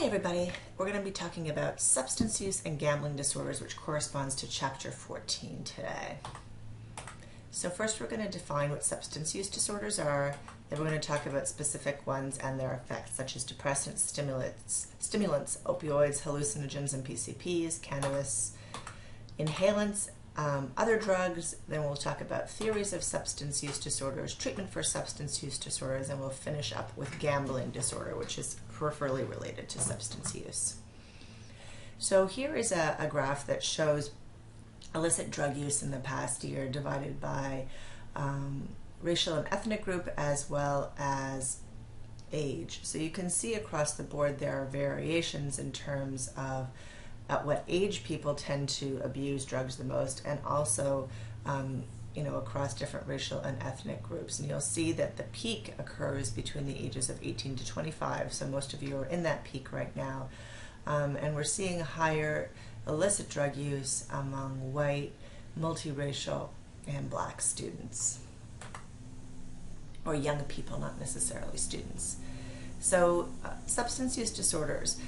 Hi everybody, we're going to be talking about substance use and gambling disorders, which corresponds to chapter 14 today. So first we're going to define what substance use disorders are, then we're going to talk about specific ones and their effects, such as depressants, stimulants, opioids, hallucinogens and PCPs, cannabis, inhalants, other drugs. Then we'll talk about theories of substance use disorders, treatment for substance use disorders, and we'll finish up with gambling disorder, which is peripherally related to substance use. So here is a graph that shows illicit drug use in the past year divided by racial and ethnic group as well as age. So you can see across the board there are variations in terms of at what age people tend to abuse drugs the most, and also across different racial and ethnic groups. And you'll see that the peak occurs between the ages of 18 to 25, so most of you are in that peak right now. And we're seeing higher illicit drug use among white, multiracial, and black students, or young people, not necessarily students. So substance use disorders: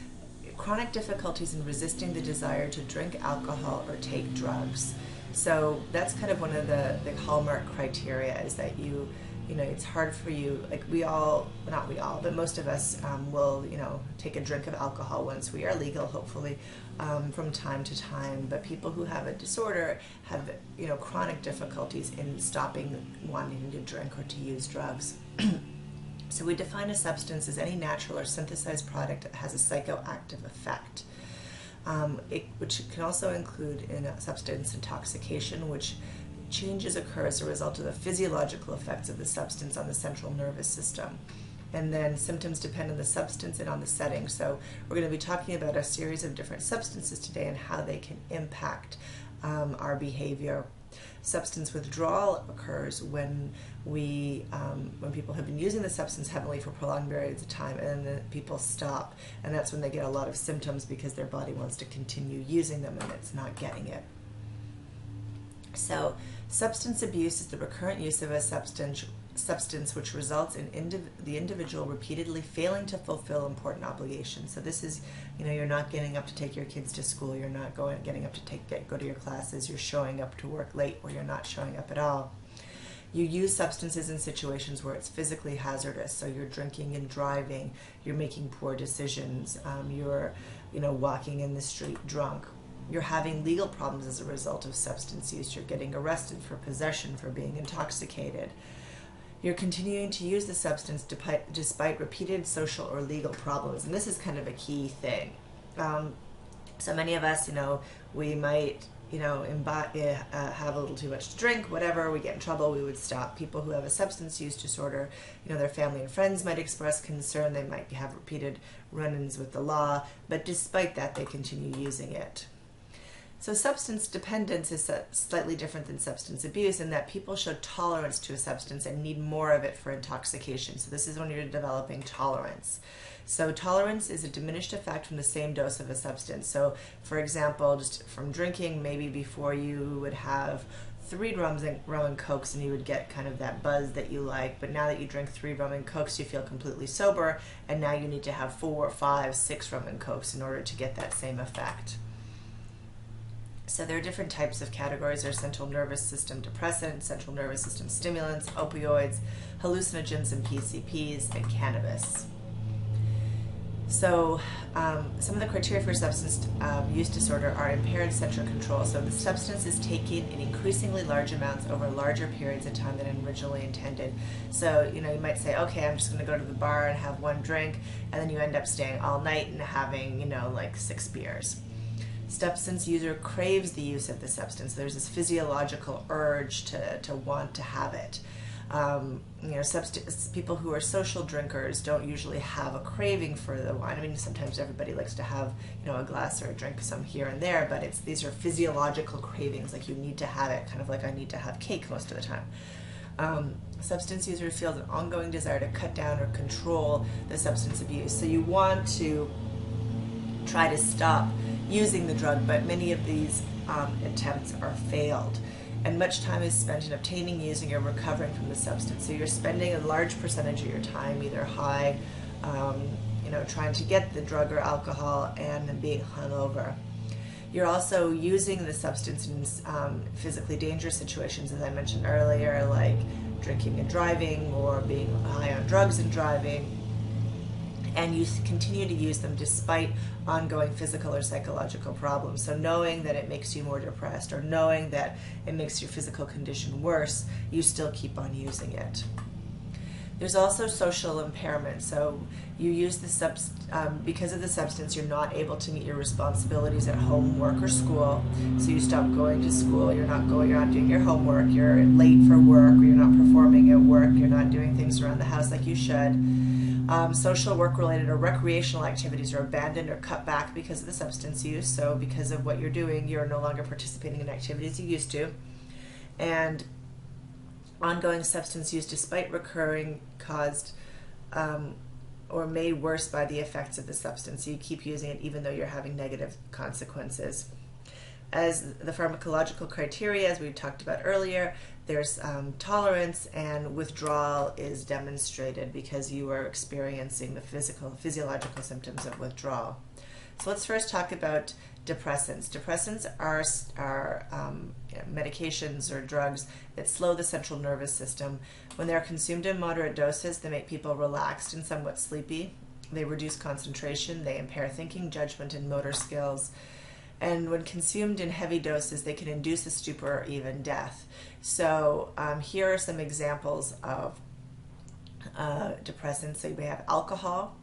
chronic difficulties in resisting the desire to drink alcohol or take drugs. So that's kind of one of the hallmark criteria, is that it's hard for you, like not we all, but most of us will, take a drink of alcohol once we are legal, hopefully, from time to time. But people who have a disorder have, chronic difficulties in stopping wanting to drink or to use drugs. So we define a substance as any natural or synthesized product that has a psychoactive effect, which can also include in substance intoxication, which changes occur as a result of the physiological effects of the substance on the central nervous system. And then symptoms depend on the substance and on the setting. So we're going to be talking about a series of different substances today and how they can impact our behavior. Substance withdrawal occurs when when people have been using the substance heavily for prolonged periods of time, and then people stop, and that's when they get a lot of symptoms because their body wants to continue using them and it's not getting it. So substance abuse is the recurrent use of a substance which results in the individual repeatedly failing to fulfill important obligations. So this is, you're not getting up to take your kids to school, you're not getting up to go to your classes, you're showing up to work late, or you're not showing up at all. You use substances in situations where it's physically hazardous. So you're drinking and driving, you're making poor decisions, you're walking in the street drunk. You're having legal problems as a result of substance use. You're getting arrested for possession, for being intoxicated. You're continuing to use the substance despite repeated social or legal problems. And this is kind of a key thing. So many of us, we might, have a little too much to drink, whatever, we get in trouble, we would stop. People who have a substance use disorder, their family and friends might express concern, they might have repeated run-ins with the law, but despite that, they continue using it. So substance dependence is slightly different than substance abuse in that people show tolerance to a substance and need more of it for intoxication. So this is when you're developing tolerance. So tolerance is a diminished effect from the same dose of a substance. So for example, just from drinking, maybe before you would have 3 rum and cokes and you would get kind of that buzz that you like, but now that you drink 3 rum and cokes, you feel completely sober, and now you need to have 4, 5, 6 rum and cokes in order to get that same effect. So there are different types of categories. There's central nervous system depressants, central nervous system stimulants, opioids, hallucinogens and PCPs, and cannabis. So some of the criteria for substance use disorder are impaired central control. So the substance is taken in increasingly large amounts over larger periods of time than originally intended. So, you might say, okay, I'm just going to go to the bar and have 1 drink, and then you end up staying all night and having, like 6 beers. Substance user craves the use of the substance. There's this physiological urge to want to have it. People who are social drinkers don't usually have a craving for the wine. I mean, sometimes everybody likes to have, a glass or a drink some here and there, but these are physiological cravings, like you need to have it, kind of like I need to have cake most of the time. Substance users feel an ongoing desire to cut down or control the substance abuse. So you want to try to stop using the drug, but many of these attempts are failed. And much time is spent in obtaining, using, or recovering from the substance. So you're spending a large percentage of your time either high, trying to get the drug or alcohol and then being hungover. You're also using the substance in physically dangerous situations, as I mentioned earlier, like drinking and driving or being high on drugs and driving. And you continue to use them despite ongoing physical or psychological problems. So knowing that it makes you more depressed or knowing that it makes your physical condition worse, you still keep on using it. There's also social impairment. So you use the because of the substance, you're not able to meet your responsibilities at home, work, or school. So you stop going to school. You're not doing your homework. You're late for work, or you're not performing at work. You're not doing things around the house like you should. Social, work-related, or recreational activities are abandoned or cut back because of the substance use. So because of what you're doing, you're no longer participating in activities you used to. And ongoing substance use, despite recurring, caused or made worse by the effects of the substance. So you keep using it even though you're having negative consequences. As the pharmacological criteria, as we talked about earlier, there's tolerance, and withdrawal is demonstrated because you are experiencing the physiological symptoms of withdrawal. So let's first talk about depressants. Depressants are medications or drugs that slow the central nervous system. When they're consumed in moderate doses, they make people relaxed and somewhat sleepy. They reduce concentration, they impair thinking, judgment, and motor skills. And when consumed in heavy doses, they can induce a stupor or even death. So here are some examples of depressants. So we have alcohol,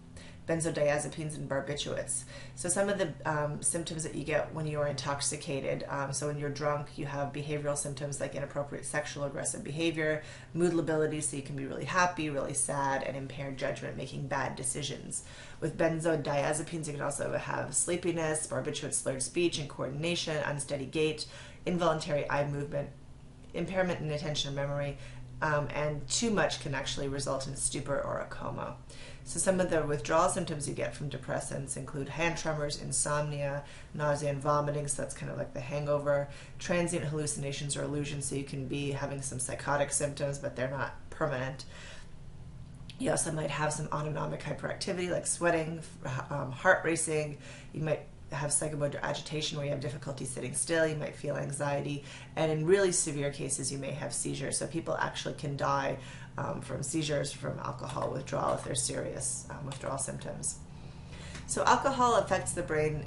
benzodiazepines, and barbiturates. So some of the symptoms that you get when you are intoxicated, so when you're drunk, you have behavioral symptoms like inappropriate sexual aggressive behavior, mood lability, so you can be really happy, really sad, and impaired judgment, making bad decisions. With benzodiazepines, you can also have sleepiness, barbiturates, slurred speech and coordination, unsteady gait, involuntary eye movement, impairment in attention and memory, and too much can actually result in stupor or a coma. So some of the withdrawal symptoms you get from depressants include hand tremors, insomnia, nausea and vomiting, so that's kind of like the hangover, transient hallucinations or illusions, so you can be having some psychotic symptoms, but they're not permanent. You also might have some autonomic hyperactivity like sweating, heart racing. You might have psychomotor agitation where you have difficulty sitting still. You might feel anxiety, and in really severe cases you may have seizures. So people actually can die from seizures from alcohol withdrawal if they're serious withdrawal symptoms. So alcohol affects the brain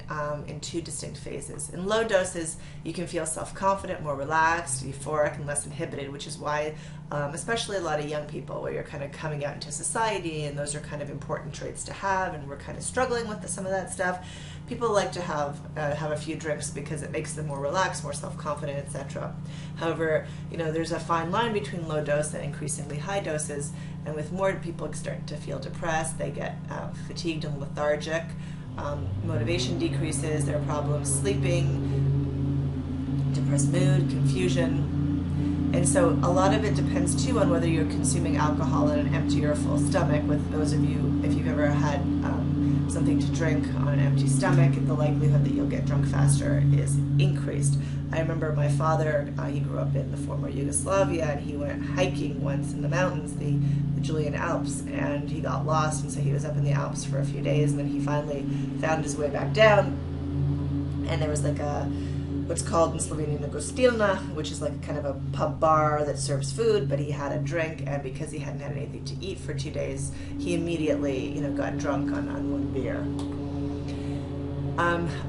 in two distinct phases. In low doses, you can feel self-confident, more relaxed, euphoric, and less inhibited, which is why, especially a lot of young people, where you're kind of coming out into society, and those are kind of important traits to have, and we're kind of struggling with some of that stuff. People like to have a few drinks because it makes them more relaxed, more self-confident, etc. However, there's a fine line between low dose and increasingly high doses, and with more people starting to feel depressed, they get fatigued and lethargic, motivation decreases, there are problems sleeping, depressed mood, confusion. And so a lot of it depends too on whether you're consuming alcohol on an empty or a full stomach. With those of you, if you've ever had something to drink on an empty stomach, the likelihood that you'll get drunk faster is increased. I remember my father, he grew up in the former Yugoslavia, and he went hiking once in the mountains, the Julian Alps, and he got lost, and so he was up in the Alps for a few days, and then he finally found his way back down, and there was like what's called in Slovenian a gostilna, which is like kind of a pub bar that serves food, but he had a drink, and because he hadn't had anything to eat for 2 days, he immediately got drunk on one beer.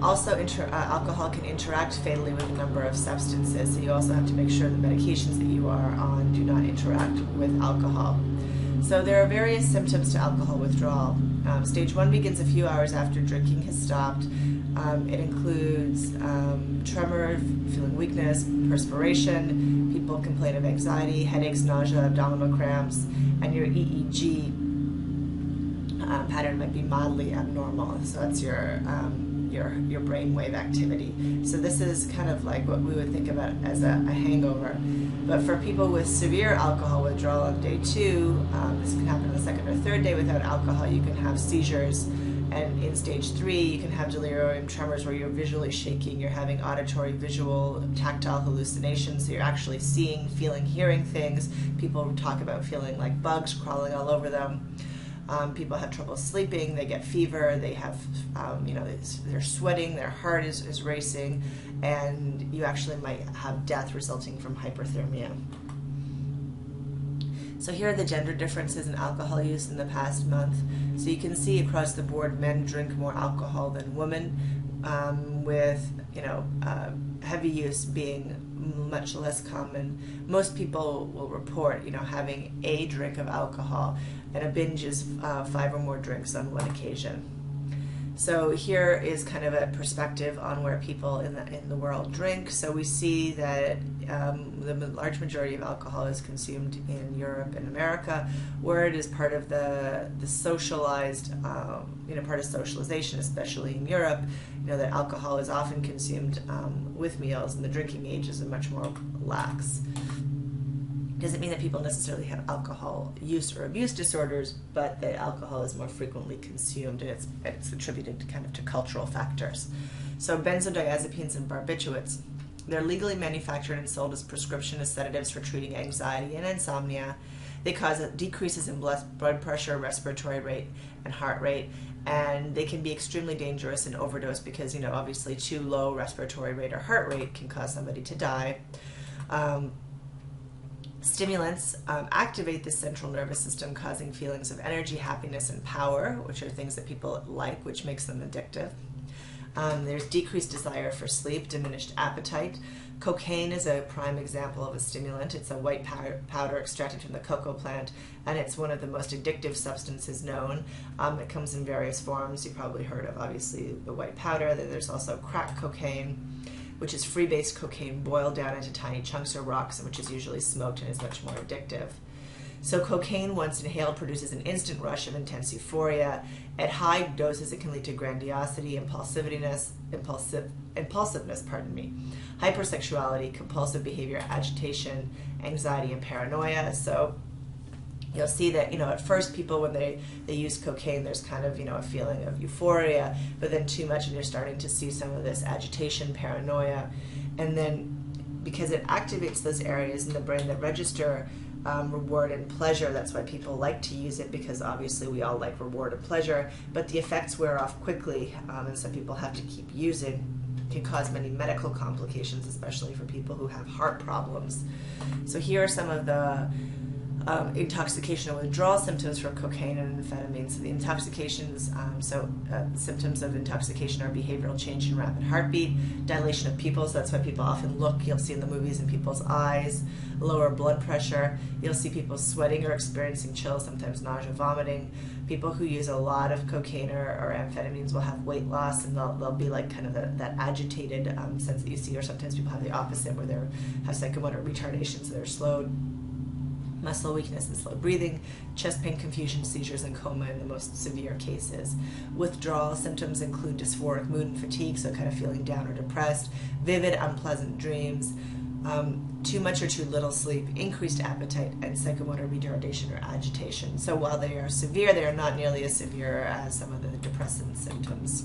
Also, alcohol can interact fatally with a number of substances, so you also have to make sure the medications that you are on do not interact with alcohol. So there are various symptoms to alcohol withdrawal. Stage 1 begins a few hours after drinking has stopped. It includes tremor, feeling weakness, perspiration. People complain of anxiety, headaches, nausea, abdominal cramps, and your EEG pattern might be mildly abnormal. So that's your brainwave activity. So this is kind of like what we would think about as a hangover. But for people with severe alcohol withdrawal on day 2, this can happen on the second or third day without alcohol. You can have seizures, and in stage 3 you can have delirium tremors where you're visually shaking, you're having auditory, visual, tactile hallucinations, so you're actually seeing, feeling, hearing things. People talk about feeling like bugs crawling all over them. People have trouble sleeping, they get fever, they have, they're sweating, their heart is racing, and you actually might have death resulting from hyperthermia. So here are the gender differences in alcohol use in the past month. So you can see across the board, men drink more alcohol than women, with heavy use being much less common. Most people will report having a drink of alcohol, and a binge is 5 or more drinks on one occasion. So here is kind of a perspective on where people in the world drink. So we see that the large majority of alcohol is consumed in Europe and America, where it is part of the socialized, part of socialization, especially in Europe. That alcohol is often consumed with meals, and the drinking age is much more lax. Doesn't mean that people necessarily have alcohol use or abuse disorders, but that alcohol is more frequently consumed, and it's attributed to cultural factors. So benzodiazepines and barbiturates, they're legally manufactured and sold as prescription as sedatives for treating anxiety and insomnia. They cause decreases in blood pressure, respiratory rate, and heart rate, and they can be extremely dangerous in overdose because, obviously too low respiratory rate or heart rate can cause somebody to die. Stimulants activate the central nervous system, causing feelings of energy, happiness, and power, which are things that people like, which makes them addictive. There's decreased desire for sleep, diminished appetite. Cocaine is a prime example of a stimulant. It's a white powder extracted from the cocoa plant, and it's one of the most addictive substances known. It comes in various forms. You've probably heard of, obviously, the white powder. There's also crack cocaine, which is free-base cocaine boiled down into tiny chunks or rocks, and which is usually smoked and is much more addictive. So cocaine, once inhaled, produces an instant rush of intense euphoria. At high doses, it can lead to grandiosity, impulsiveness, hypersexuality, compulsive behavior, agitation, anxiety, and paranoia. So you'll see that, at first people, when they use cocaine, there's kind of, a feeling of euphoria, but then too much and you're starting to see some of this agitation, paranoia. And then because it activates those areas in the brain that register reward and pleasure, that's why people like to use it, because obviously we all like reward and pleasure, but the effects wear off quickly, and some people have to keep using. Can cause many medical complications, especially for people who have heart problems. So here are some of the intoxication and withdrawal symptoms for cocaine and amphetamines. So the intoxications, symptoms of intoxication are behavioral change in rapid heartbeat, dilation of pupils, that's why people often look, you'll see in the movies, in people's eyes, lower blood pressure, you'll see people sweating or experiencing chills, sometimes nausea, vomiting. People who use a lot of cocaine or amphetamines will have weight loss, and they'll be like kind of that agitated sense that you see, or sometimes people have the opposite, where they have psychomotor retardation, so they're slowed. Muscle weakness and slow breathing, chest pain, confusion, seizures, and coma in the most severe cases. Withdrawal symptoms include dysphoric mood and fatigue, so kind of feeling down or depressed, vivid, unpleasant dreams, too much or too little sleep, increased appetite, and psychomotor retardation or agitation. So while they are severe, they are not nearly as severe as some of the depressant symptoms.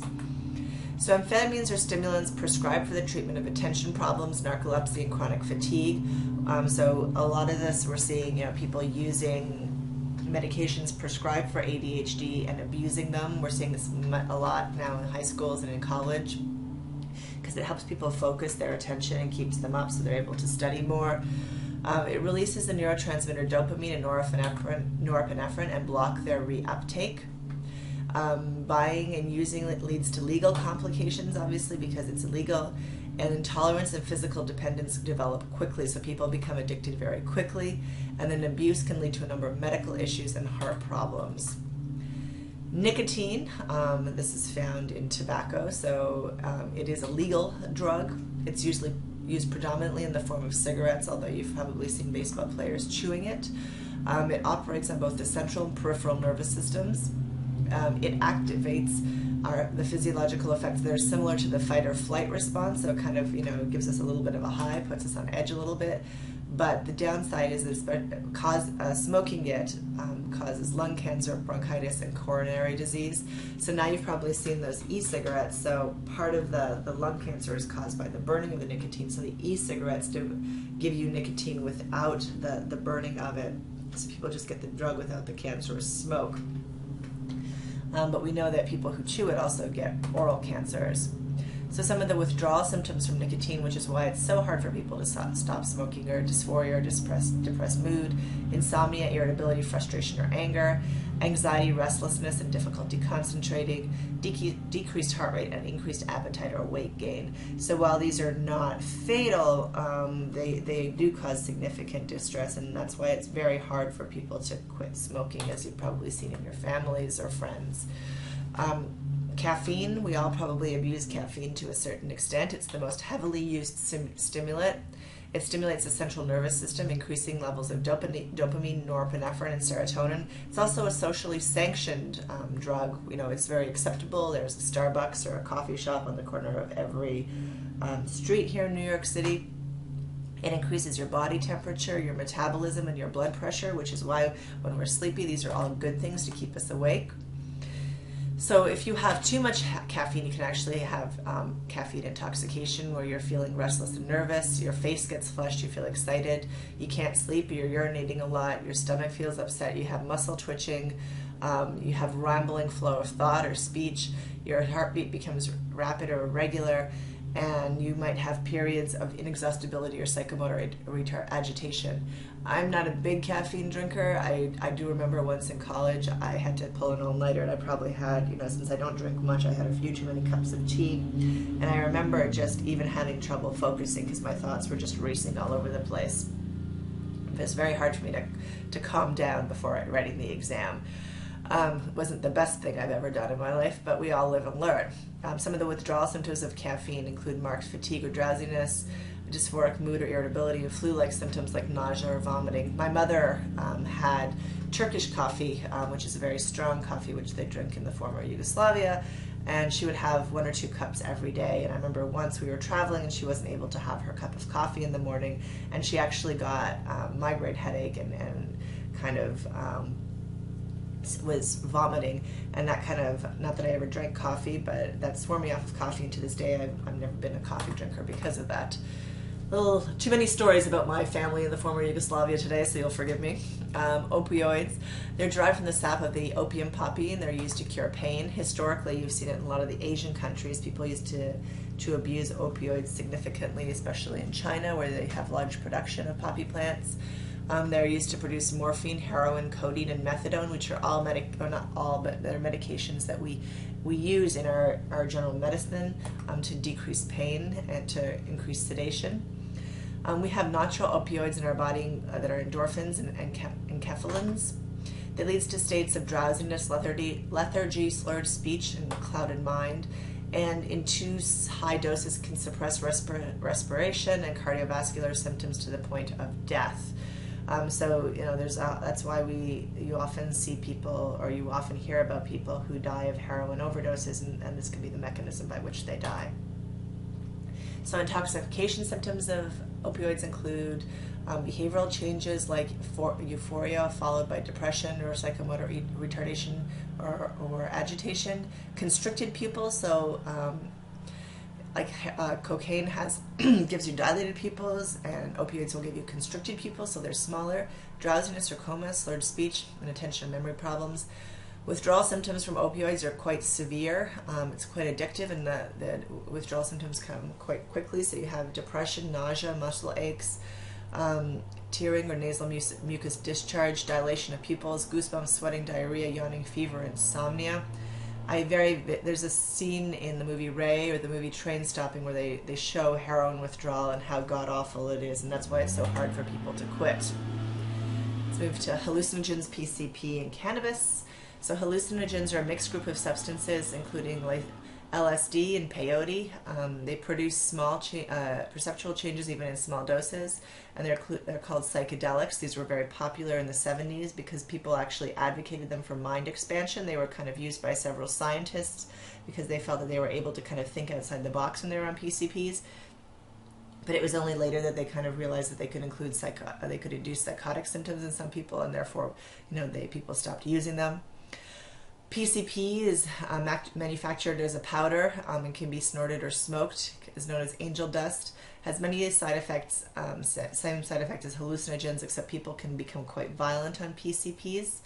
So amphetamines are stimulants prescribed for the treatment of attention problems, narcolepsy, and chronic fatigue. So a lot of this we're seeing, people using medications prescribed for ADHD and abusing them. We're seeing this a lot now in high schools and in college, because it helps people focus their attention and keeps them up so they're able to study more. It releases the neurotransmitter dopamine and norepinephrine and block their reuptake. Buying and using it leads to legal complications, obviously, because it's illegal, and intolerance and physical dependence develop quickly, so people become addicted very quickly, and then abuse can lead to a number of medical issues and heart problems. Nicotine, this is found in tobacco, so it is a legal drug. It's usually used predominantly in the form of cigarettes, although you've probably seen baseball players chewing it. It operates on both the central and peripheral nervous systems. It activates the physiological effects that are similar to the fight or flight response, so it kind of, gives us a little bit of a high, puts us on edge a little bit. But the downside is that smoking it causes lung cancer, bronchitis, and coronary disease. So now you've probably seen those e-cigarettes. So part of the lung cancer is caused by the burning of the nicotine. So the e-cigarettes give you nicotine without the burning of it. So people just get the drug without the cancerous smoke. but we know that people who chew it also get oral cancers. So some of the withdrawal symptoms from nicotine, which is why it's so hard for people to stop smoking, are dysphoria, or depressed mood, insomnia, irritability, frustration, or anger, anxiety, restlessness, and difficulty concentrating, decreased heart rate, and increased appetite or weight gain. So while these are not fatal, they do cause significant distress, and that's why it's very hard for people to quit smoking, as you've probably seen in your families or friends. Caffeine, we all probably abuse caffeine to a certain extent. It's the most heavily used stimulant. It stimulates the central nervous system, increasing levels of dopamine, norepinephrine, and serotonin. It's also a socially sanctioned drug. You know, it's very acceptable. There's a Starbucks or a coffee shop on the corner of every street here in New York City. It increases your body temperature, your metabolism, and your blood pressure, which is why when we're sleepy, these are all good things to keep us awake. So if you have too much caffeine, you can actually have caffeine intoxication, where you're feeling restless and nervous, your face gets flushed, you feel excited, you can't sleep, you're urinating a lot, your stomach feels upset, you have muscle twitching, you have rambling flow of thought or speech, your heartbeat becomes rapid or irregular, and you might have periods of inexhaustibility or psychomotor agitation. I'm not a big caffeine drinker. I do remember once in college I had to pull an all-nighter, and I probably had, since I don't drink much, I had a few too many cups of tea. And I remember just even having trouble focusing because my thoughts were just racing all over the place. It was very hard for me to calm down before writing the exam. It wasn't the best thing I've ever done in my life, but we all live and learn. Some of the withdrawal symptoms of caffeine include marked fatigue or drowsiness, dysphoric mood or irritability, and flu-like symptoms like nausea or vomiting. My mother had Turkish coffee, which is a very strong coffee, which they drink in the former Yugoslavia, and she would have 1 or 2 cups every day. And I remember once we were traveling and she wasn't able to have her cup of coffee in the morning, and she actually got migraine headache and kind of was vomiting, and that kind of, not that I ever drank coffee, but that swore me off of coffee, and to this day I've never been a coffee drinker because of that. Little too many stories about my family in the former Yugoslavia today, so you'll forgive me. Opioids, they're derived from the sap of the opium poppy, and they're used to cure pain. Historically, you've seen it in a lot of the Asian countries. People used to abuse opioids significantly, especially in China, where they have large production of poppy plants. They're used to produce morphine, heroin, codeine, and methadone, which are all not all, but they're medications that we use in our general medicine to decrease pain and to increase sedation. We have natural opioids in our body that are endorphins and enkephalins. That leads to states of drowsiness, lethargy, slurred speech, and clouded mind. And in too high doses can suppress respiration and cardiovascular symptoms to the point of death. That's why you often see people, or you often hear about people who die of heroin overdoses, and this can be the mechanism by which they die. So intoxication symptoms of opioids include behavioral changes like euphoria followed by depression or psychomotor retardation or agitation, constricted pupils, so cocaine gives you dilated pupils, and opioids will give you constricted pupils, so they're smaller. Drowsiness or coma, slurred speech, and attention and memory problems. Withdrawal symptoms from opioids are quite severe. It's quite addictive, and the withdrawal symptoms come quite quickly. So you have depression, nausea, muscle aches, tearing or nasal mucus discharge, dilation of pupils, goosebumps, sweating, diarrhea, yawning, fever, insomnia. There's a scene in the movie Ray or the movie Train Stopping where they show heroin withdrawal and how god-awful it is, and that's why it's so hard for people to quit. Let's move to hallucinogens, PCP, and cannabis. So hallucinogens are a mixed group of substances, including like LSD and peyote. They produce small perceptual changes even in small doses, and they're called psychedelics. These were very popular in the 70s because people actually advocated them for mind expansion. They were kind of used by several scientists because they felt that they were able to kind of think outside the box when they were on PCPs. But it was only later that they kind of realized that they could induce psychotic symptoms in some people, and therefore, people stopped using them. PCP is manufactured as a powder and can be snorted or smoked. Is known as angel dust. Has many side effects, same side effect as hallucinogens, except people can become quite violent on PCPs.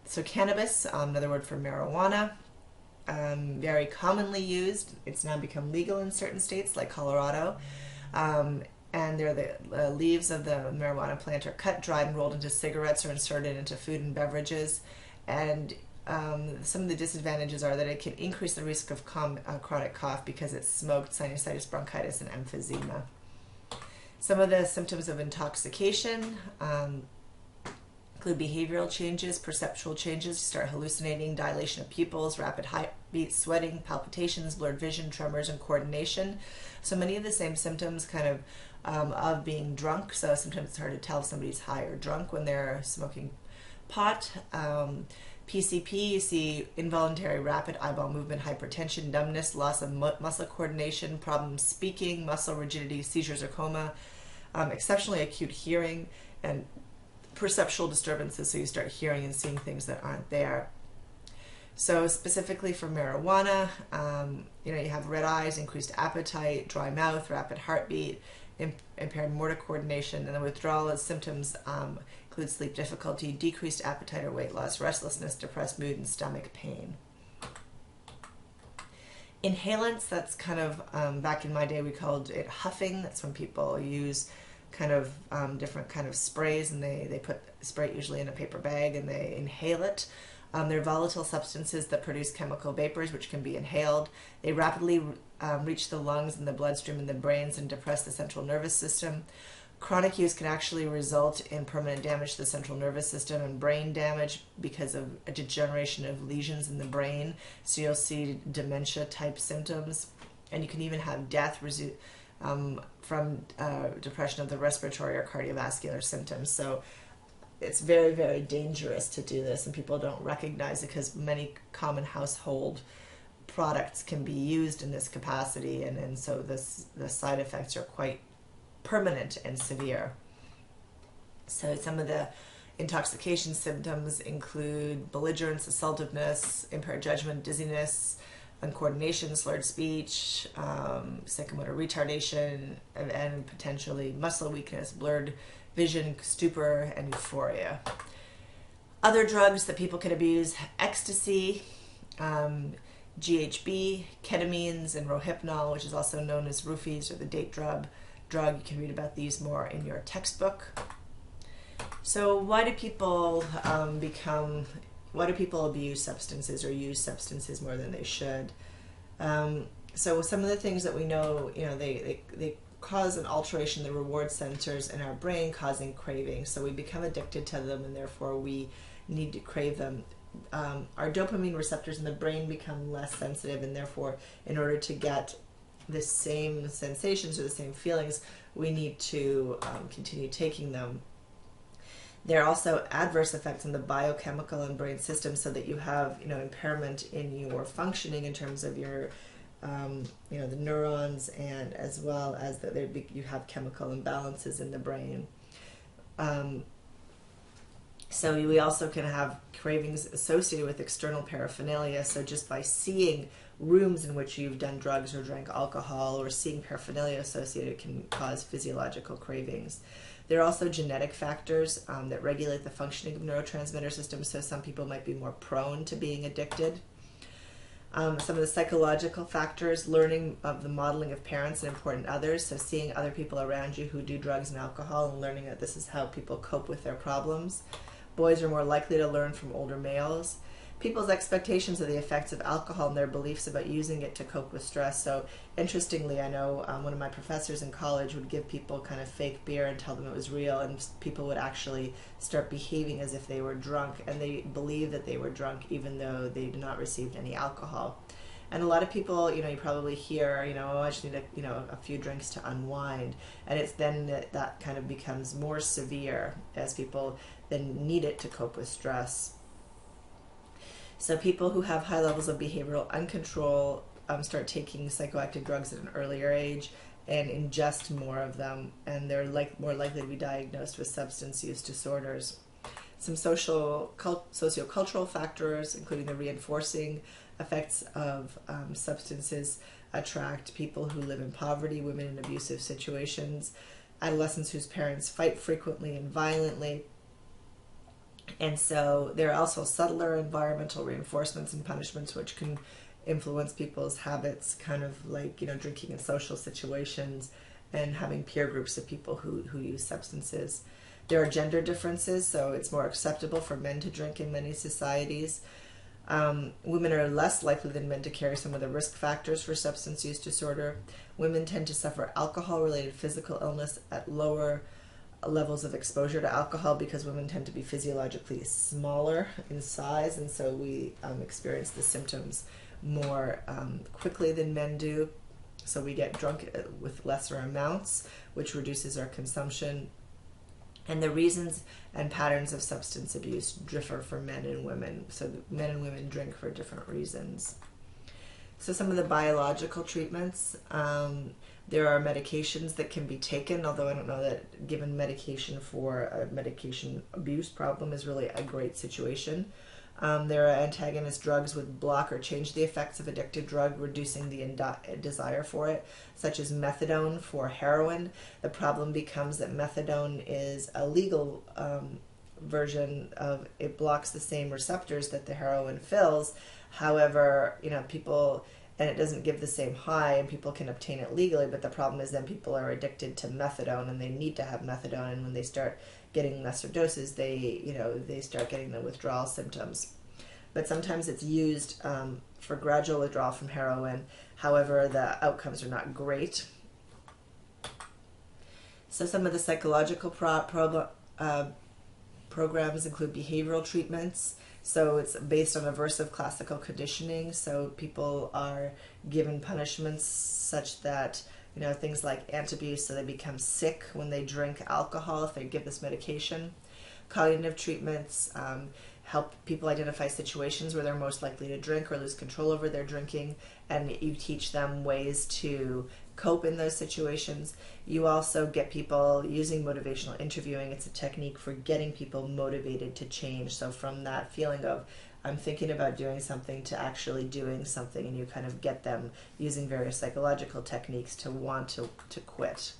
So cannabis, another word for marijuana, very commonly used. It's now become legal in certain states like Colorado. And the leaves of the marijuana plant are cut, dried, and rolled into cigarettes or inserted into food and beverages. And some of the disadvantages are that it can increase the risk of chronic cough because it's smoked, sinusitis, bronchitis, and emphysema. Some of the symptoms of intoxication include behavioral changes, perceptual changes. You start hallucinating, dilation of pupils, rapid heartbeat, sweating, palpitations, blurred vision, tremors, and coordination. So many of the same symptoms of being drunk. So sometimes it's hard to tell if somebody's high or drunk when they're smoking pot. PCP, you see involuntary rapid eyeball movement, hypertension, numbness, loss of muscle coordination, problems speaking, muscle rigidity, seizures or coma, exceptionally acute hearing, and perceptual disturbances, so you start hearing and seeing things that aren't there. So specifically for marijuana, you have red eyes, increased appetite, dry mouth, rapid heartbeat, impaired motor coordination, and the withdrawal symptoms include sleep difficulty, decreased appetite or weight loss, restlessness, depressed mood, and stomach pain. Inhalants, that's kind of, back in my day we called it huffing. That's when people use different kind of sprays, and they put spray usually in a paper bag and they inhale it. They're volatile substances that produce chemical vapors which can be inhaled. They rapidly reach the lungs and the bloodstream and the brains and depress the central nervous system. Chronic use can actually result in permanent damage to the central nervous system and brain damage because of a degeneration of lesions in the brain. So you'll see dementia type symptoms, and you can even have death from depression of the respiratory or cardiovascular symptoms. So it's very, very dangerous to do this, and people don't recognize it because many common household products can be used in this capacity, and so the side effects are quite permanent and severe. So some of the intoxication symptoms include belligerence, assultiveness, impaired judgment, dizziness, uncoordination, slurred speech, psychomotor retardation, and potentially muscle weakness, blurred vision, stupor, and euphoria. Other drugs that people can abuse: ecstasy, GHB, ketamines, and rohypnol, which is also known as roofies or the date drug. You can read about these more in your textbook. So why do people abuse substances or use substances more than they should? So some of the things that we know, they cause an alteration in the reward centers in our brain, causing craving. So we become addicted to them, and therefore we need to crave them. Our dopamine receptors in the brain become less sensitive, and therefore in order to get the same sensations or the same feelings, we need to continue taking them. There are also adverse effects on the biochemical and brain system, so that you have impairment in your functioning in terms of your the neurons, and as well as that you have chemical imbalances in the brain. So we also can have cravings associated with external paraphernalia. So just by seeing rooms in which you've done drugs or drank alcohol, or seeing paraphernalia associated, can cause physiological cravings. There are also genetic factors that regulate the functioning of neurotransmitter systems, so some people might be more prone to being addicted. Some of the psychological factors: learning of the modeling of parents and important others, so seeing other people around you who do drugs and alcohol and learning that this is how people cope with their problems. Boys are more likely to learn from older males. People's expectations of the effects of alcohol and their beliefs about using it to cope with stress. So interestingly, I know one of my professors in college would give people kind of fake beer and tell them it was real, and people would actually start behaving as if they were drunk, and they believed that they were drunk even though they did not receive any alcohol. And a lot of people, you probably hear, oh, I just need a few drinks to unwind. And it's then that kind of becomes more severe as people then need it to cope with stress. So people who have high levels of behavioral uncontrol start taking psychoactive drugs at an earlier age and ingest more of them, and they're more likely to be diagnosed with substance use disorders. Some sociocultural factors, including the reinforcing effects of substances, attract people who live in poverty, women in abusive situations, adolescents whose parents fight frequently and violently, And so there are also subtler environmental reinforcements and punishments which can influence people's habits, kind of like, drinking in social situations and having peer groups of people who use substances. There are gender differences, so it's more acceptable for men to drink in many societies. Women are less likely than men to carry some of the risk factors for substance use disorder. Women tend to suffer alcohol-related physical illness at lower levels of exposure to alcohol because women tend to be physiologically smaller in size, and so we experience the symptoms more quickly than men do. So we get drunk with lesser amounts, which reduces our consumption. And the reasons and patterns of substance abuse differ for men and women. So men and women drink for different reasons. So some of the biological treatments, there are medications that can be taken, although I don't know that given medication for a medication abuse problem is really a great situation. There are antagonist drugs which block or change the effects of addictive drug, reducing the desire for it, such as methadone for heroin. The problem becomes that methadone is a legal version of, it blocks the same receptors that the heroin fills. However, people, and it doesn't give the same high, and people can obtain it legally, but the problem is then people are addicted to methadone and they need to have methadone, and when they start getting lesser doses, they start getting the withdrawal symptoms. But sometimes it's used for gradual withdrawal from heroin. However, the outcomes are not great. So some of the psychological programs include behavioral treatments. So it's based on aversive classical conditioning. So people are given punishments such that, things like antabuse, so they become sick when they drink alcohol if they give this medication. Cognitive treatments help people identify situations where they're most likely to drink or lose control over their drinking, and you teach them ways to cope in those situations. You also get people using motivational interviewing. It's a technique for getting people motivated to change. So from that feeling of, I'm thinking about doing something, to actually doing something, and you kind of get them using various psychological techniques to want to quit.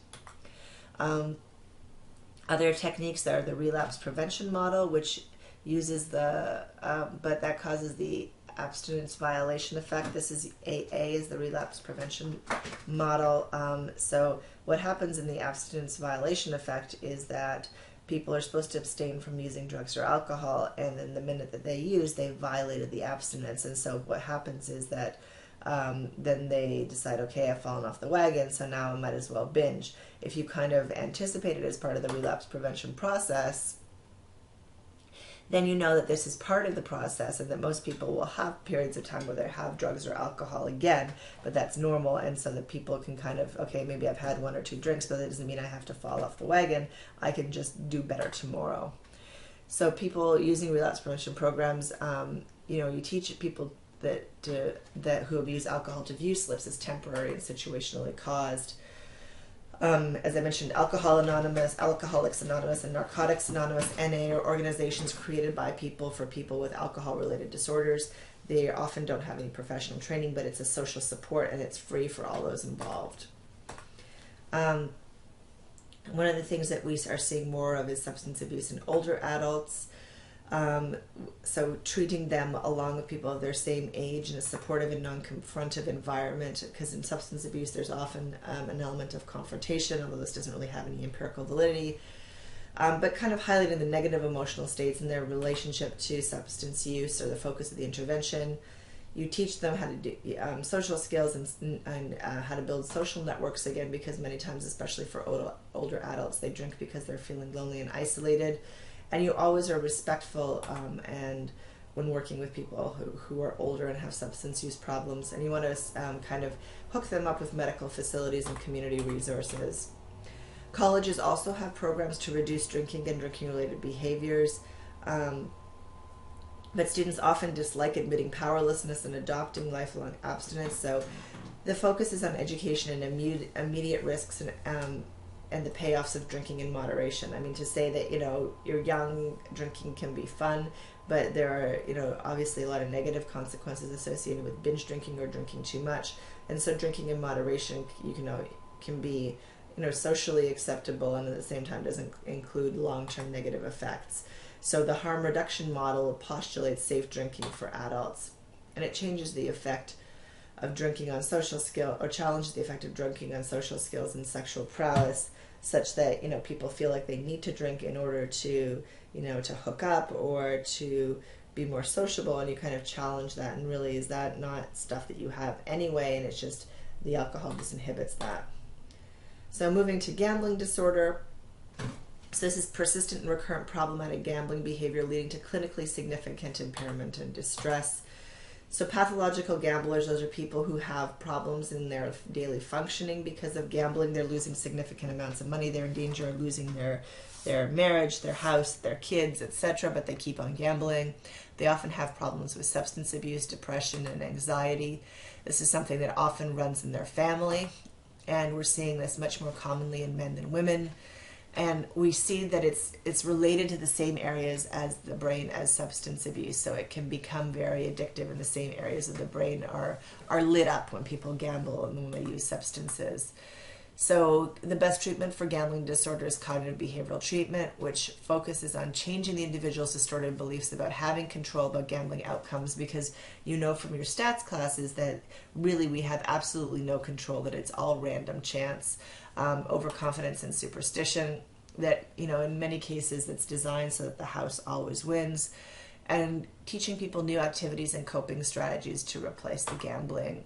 Other techniques are the relapse prevention model, which uses but that causes the abstinence violation effect. This is AA, is the relapse prevention model. So what happens in the abstinence violation effect is that people are supposed to abstain from using drugs or alcohol, and then the minute that they use, they violated the abstinence. And so what happens is that then they decide, okay, I've fallen off the wagon, so now I might as well binge. If you kind of anticipate it as part of the relapse prevention process, then you know that this is part of the process, and that most people will have periods of time where they have drugs or alcohol again, but that's normal. And so that people can kind of, okay, maybe I've had 1 or 2 drinks, but that doesn't mean I have to fall off the wagon. I can just do better tomorrow. So people using relapse prevention programs, you teach people that who have used alcohol to view slips as temporary and situationally caused. As I mentioned, Alcoholics Anonymous, and Narcotics Anonymous, NA, are organizations created by people for people with alcohol-related disorders. They often don't have any professional training, but it's a social support, and it's free for all those involved. One of the things that we are seeing more of is substance abuse in older adults. So treating them along with people of their same age in a supportive and non-confrontive environment, because in substance abuse there's often an element of confrontation, although this doesn't really have any empirical validity, but kind of highlighting the negative emotional states in their relationship to substance use, or the focus of the intervention. You teach them how to do social skills and how to build social networks again, because many times, especially for older adults, they drink because they're feeling lonely and isolated. And you always are respectful and when working with people who are older and have substance use problems, and you want to kind of hook them up with medical facilities and community resources. Colleges also have programs to reduce drinking and drinking-related behaviors, but students often dislike admitting powerlessness and adopting lifelong abstinence. So the focus is on education and immediate risks and the payoffs of drinking in moderation. I mean, to say that, you're young, drinking can be fun, but there are, obviously a lot of negative consequences associated with binge drinking or drinking too much. And so drinking in moderation, can be, socially acceptable, and at the same time doesn't include long-term negative effects. So the harm reduction model postulates safe drinking for adults, and it changes the effect of drinking on social skill, or challenges the effect of drinking on social skills and sexual prowess, such that, you know, people feel like they need to drink in order to, you know, to hook up or to be more sociable, and you kind of challenge that, and really, is that not stuff that you have anyway, and it's just the alcohol disinhibits that. So moving to gambling disorder. So this is persistent and recurrent problematic gambling behavior leading to clinically significant impairment and distress. So pathological gamblers, those are people who have problems in their daily functioning because of gambling. They're losing significant amounts of money. They're in danger of losing their marriage, their house, their kids, etc., but they keep on gambling. They often have problems with substance abuse, depression, and anxiety. This is something that often runs in their family, and we're seeing this much more commonly in men than women. And we see that it's related to the same areas as the brain as substance abuse, so it can become very addictive, and the same areas of the brain are lit up when people gamble and when they use substances. So the best treatment for gambling disorder is cognitive behavioral treatment, which focuses on changing the individual's distorted beliefs about having control about gambling outcomes, because you know from your stats classes that really we have absolutely no control, that it's all random chance, overconfidence and superstition, that, you know, in many cases it's designed so that the house always wins, and teaching people new activities and coping strategies to replace the gambling